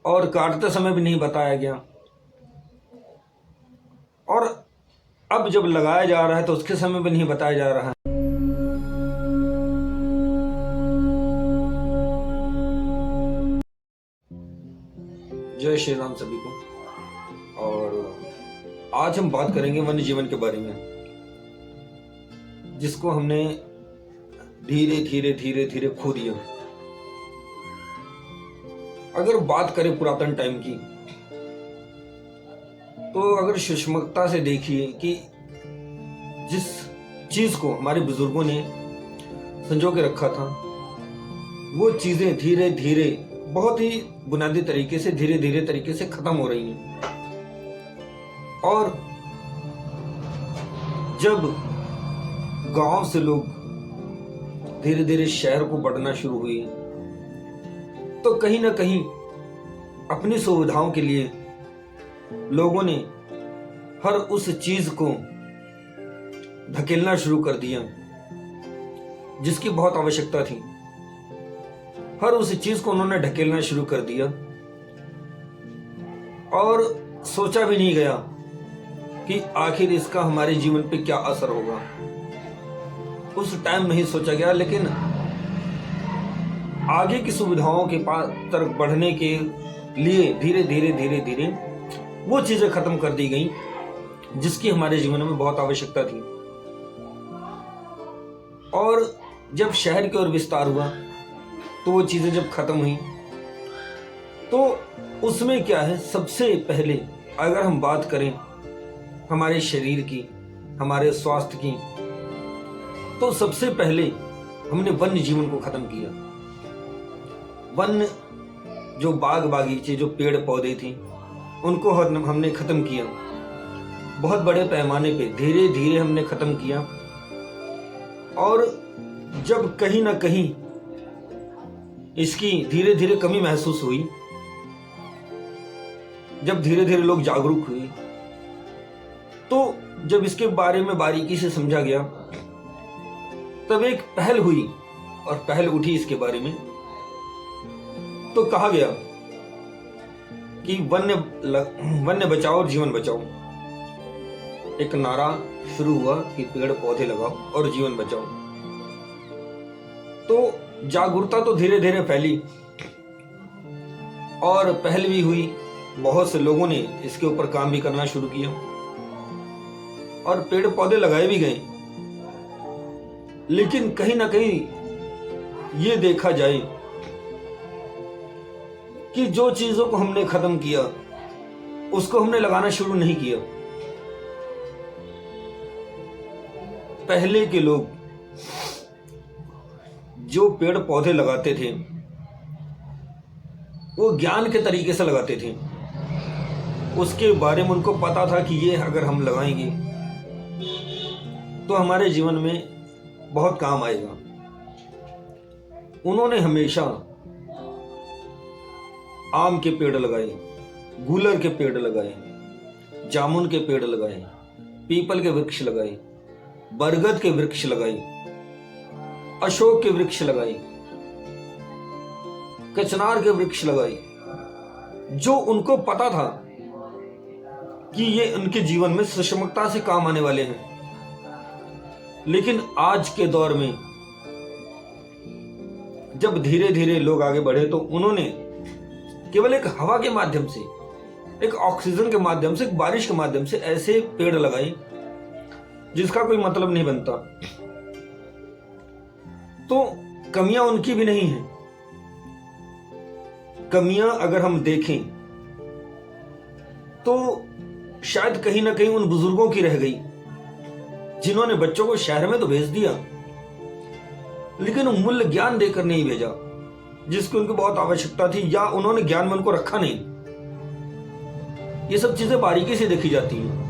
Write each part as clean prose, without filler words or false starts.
और काटते समय भी नहीं बताया गया। और अब जब लगाया जा रहा है तो उसके समय भी नहीं बताया जा रहा है। जय श्री राम सभी को। और आज हम बात करेंगे वन्य जीवन के बारे में, जिसको हमने धीरे धीरे धीरे धीरे खो दिया। अगर बात करें पुरातन टाइम की, तो अगर सूक्ष्मता से देखिए कि जिस चीज को हमारे बुजुर्गों ने संजो के रखा था, वो चीजें धीरे धीरे बहुत ही बुनियादी तरीके से धीरे धीरे तरीके से खत्म हो रही हैं। और जब गांव से लोग धीरे धीरे शहर को बढ़ना शुरू हुए, तो कहीं ना कहीं अपनी सुविधाओं के लिए लोगों ने हर उस चीज को धकेलना शुरू कर दिया जिसकी बहुत आवश्यकता थी। हर उस चीज को उन्होंने ढकेलना शुरू कर दिया और सोचा भी नहीं गया कि आखिर इसका हमारे जीवन पे क्या असर होगा। उस टाइम नहीं सोचा गया, लेकिन आगे की सुविधाओं के पास तरफ बढ़ने के लिए धीरे धीरे धीरे धीरे वो चीजें खत्म कर दी गई जिसकी हमारे जीवन में बहुत आवश्यकता थी। और जब शहर की ओर विस्तार हुआ, तो वो चीजें जब खत्म हुई, तो उसमें क्या है, सबसे पहले अगर हम बात करें हमारे शरीर की, हमारे स्वास्थ्य की, तो सबसे पहले हमने वन्य जीवन को खत्म किया। वन्य जो बाग बागीचे, जो पेड़ पौधे थे, उनको हमने खत्म किया। बहुत बड़े पैमाने पे धीरे धीरे हमने खत्म किया। और जब कहीं ना कहीं इसकी धीरे धीरे कमी महसूस हुई, जब धीरे धीरे लोग जागरूक हुए, तो जब इसके बारे में बारीकी से समझा गया, तब एक पहल हुई और पहल उठी इसके बारे में। तो कहा गया कि वन्य बचाओ और जीवन बचाओ। एक नारा शुरू हुआ कि पेड़ पौधे लगाओ और जीवन बचाओ। तो जागरूकता तो धीरे धीरे फैली और पहल भी हुई। बहुत से लोगों ने इसके ऊपर काम भी करना शुरू किया और पेड़ पौधे लगाए भी गए। लेकिन कहीं ना कहीं ये देखा जाए कि जो चीजों को हमने खत्म किया, उसको हमने लगाना शुरू नहीं किया। पहले के लोग जो पेड़ पौधे लगाते थे, वो ज्ञान के तरीके से लगाते थे। उसके बारे में उनको पता था कि ये अगर हम लगाएंगे तो हमारे जीवन में बहुत काम आएगा। उन्होंने हमेशा आम के पेड़ लगाए, गूलर के पेड़ लगाए, जामुन के पेड़ लगाए, पीपल के वृक्ष लगाए, बरगद के वृक्ष लगाए, अशोक के वृक्ष लगाए, कचनार के वृक्ष लगाए, जो उनको पता था कि ये उनके जीवन में सशक्तता से काम आने वाले हैं। लेकिन आज के दौर में जब धीरे धीरे लोग आगे बढ़े, तो उन्होंने केवल एक हवा के माध्यम से, एक ऑक्सीजन के माध्यम से, एक बारिश के माध्यम से ऐसे पेड़ लगाए जिसका कोई मतलब नहीं बनता। तो कमियां उनकी भी नहीं है। कमियां अगर हम देखें तो शायद कहीं ना कहीं उन बुजुर्गों की रह गई जिन्होंने बच्चों को शहर में तो भेज दिया, लेकिन मूल्य ज्ञान देकर नहीं भेजा जिसकी उनको बहुत आवश्यकता थी, या उन्होंने ज्ञान में उनको रखा नहीं। ये सब चीजें बारीकी से देखी जाती हैं।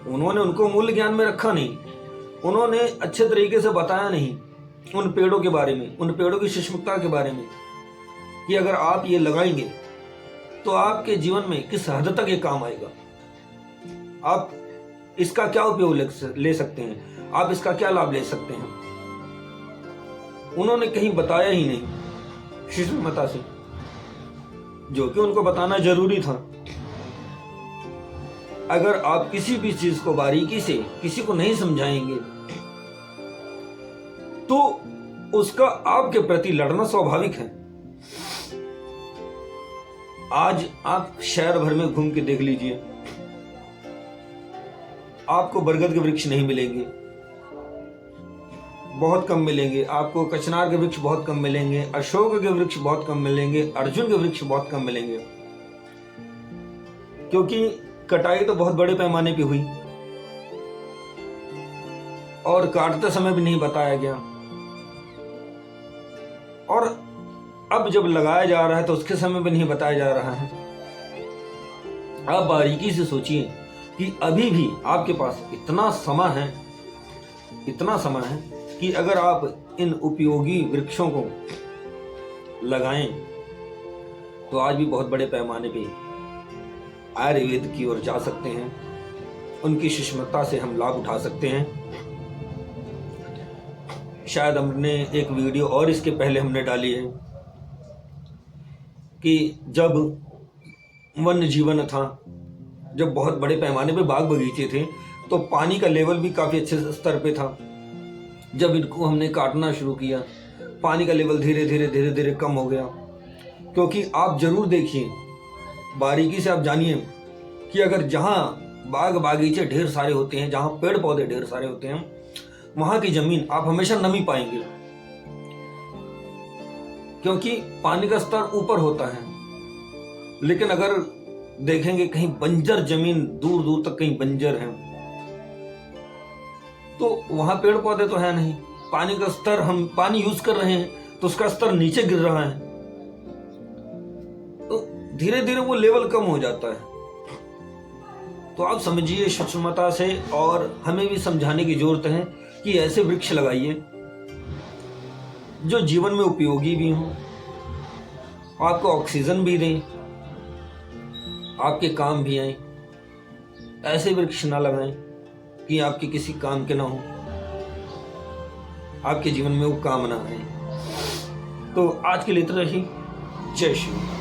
उन्होंने उनको मूल्य ज्ञान में रखा नहीं, उन्होंने अच्छे तरीके से बताया नहीं उन पेड़ों के बारे में, उन पेड़ों की सूक्ष्मता के बारे में, कि अगर आप ये लगाएंगे तो आपके जीवन में किस हद तक ये काम आएगा, आप इसका क्या उपयोग ले सकते हैं, आप इसका क्या लाभ ले सकते हैं। उन्होंने कहीं बताया ही नहीं सूक्ष्मता से। जो कि उनको बताना जरूरी था। अगर आप किसी भी चीज को बारीकी से किसी को नहीं समझाएंगे तो उसका आपके प्रति लड़ना स्वाभाविक है। आज आप शहर भर में घूम के देख लीजिए, आपको बरगद के वृक्ष नहीं मिलेंगे, बहुत कम मिलेंगे। आपको कचनार के वृक्ष बहुत कम मिलेंगे, अशोक के वृक्ष बहुत कम मिलेंगे, अर्जुन के वृक्ष बहुत कम मिलेंगे, क्योंकि कटाई तो बहुत बड़े पैमाने पे हुई और काटते समय भी नहीं बताया गया। और अब जब लगाया जा रहा है तो उसके समय भी नहीं बताया जा रहा है। आप बारीकी से सोचिए कि अभी भी आपके पास इतना समय है कि अगर आप इन उपयोगी वृक्षों को लगाएं तो आज भी बहुत बड़े पैमाने पे आयुर्वेद की ओर जा सकते हैं, उनकी सुषमता से हम लाभ उठा सकते हैं। शायद हमने एक वीडियो और इसके पहले हमने डाली है कि जब वन्य जीवन था, जब बहुत बड़े पैमाने पे बाग बगीचे थे, तो पानी का लेवल भी काफ़ी अच्छे स्तर पे था। जब इनको हमने काटना शुरू किया, पानी का लेवल धीरे धीरे कम हो गया। क्योंकि आप जरूर देखिए, बारीकी से आप जानिए कि अगर जहाँ बाग बागीचे ढेर सारे होते हैं, जहाँ पेड़ पौधे ढेर सारे होते हैं, वहाँ की जमीन आप हमेशा नमी पाएंगे, क्योंकि पानी का स्तर ऊपर होता है। लेकिन अगर देखेंगे कहीं बंजर जमीन, दूर दूर तक कहीं बंजर है, तो वहां पेड़ पौधे तो है नहीं, पानी का स्तर, हम पानी यूज कर रहे हैं तो उसका स्तर नीचे गिर रहा है, तो धीरे धीरे वो लेवल कम हो जाता है। तो आप समझिए सूक्ष्मता से, और हमें भी समझाने की जरूरत है कि ऐसे वृक्ष लगाइए जो जीवन में उपयोगी भी हों, आपको ऑक्सीजन भी दें, आपके काम भी आए। ऐसे वृक्ष ना लगाएं कि आपके किसी काम के ना हो, आपके जीवन में वो काम ना आए। तो आज के लिए इतना ही। जय श्री।